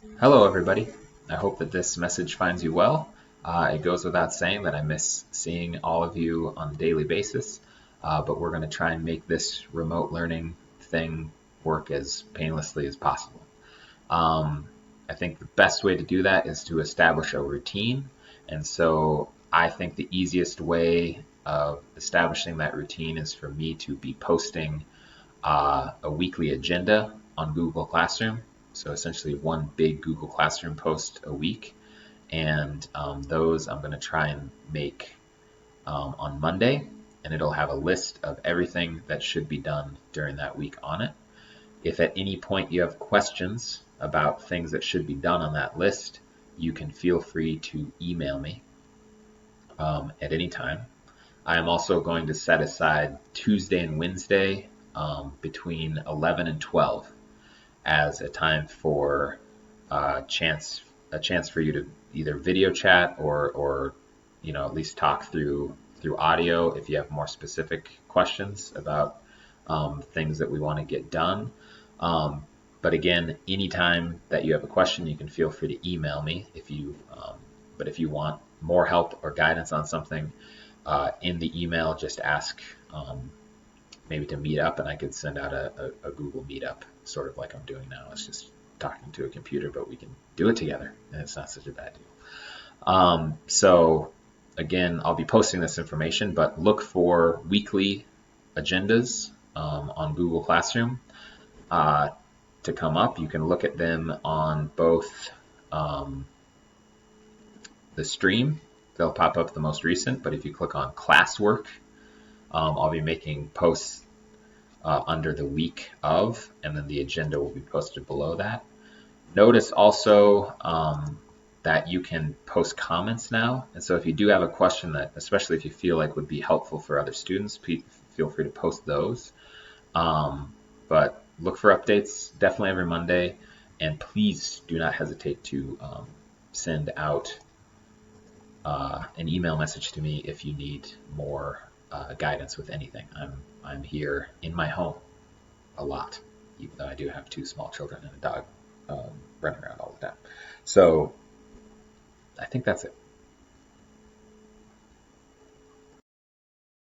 Hello, everybody. I hope that this message finds you well. It goes without saying that I miss seeing all of you on a daily basis, but we're going to try and make this remote learning thing work as painlessly as possible. Um, I think the best way to do that is to establish a routine. And so I think the easiest way of establishing that routine is for me to be posting a weekly agenda on Google Classroom. So essentially one big Google Classroom post a week. And those I'm going to try and make on Monday. And it'll have a list of everything that should be done during that week on it. If at any point you have questions about things that should be done on that list, you can feel free to email me at any time. I am also going to set aside Tuesday and Wednesday between 11 and 12 as a time for a chance for you to either video chat or at least talk through audio if you have more specific questions about things that we want to get done. But again, anytime that you have a question, you can feel free to email me but if you want more help or guidance on something, in the email, just ask maybe to meet up, and I could send out a Google Meetup, sort of like I'm doing now. It's just talking to a computer, but we can do it together, and it's not such a bad deal. So again, I'll be posting this information, but look for weekly agendas on Google Classroom to come up. You can look at them on both the stream. They'll pop up the most recent, but if you click on classwork, I'll be making posts under the week of, and then the agenda will be posted below that. Notice also that you can post comments now. And so if you do have a question that, especially if you feel like would be helpful for other students, feel free to post those. But look for updates definitely every Monday. And please do not hesitate to send out an email message to me if you need more guidance with anything. I'm here in my home a lot, even though I do have two small children and a dog running around all the time. So I think that's it.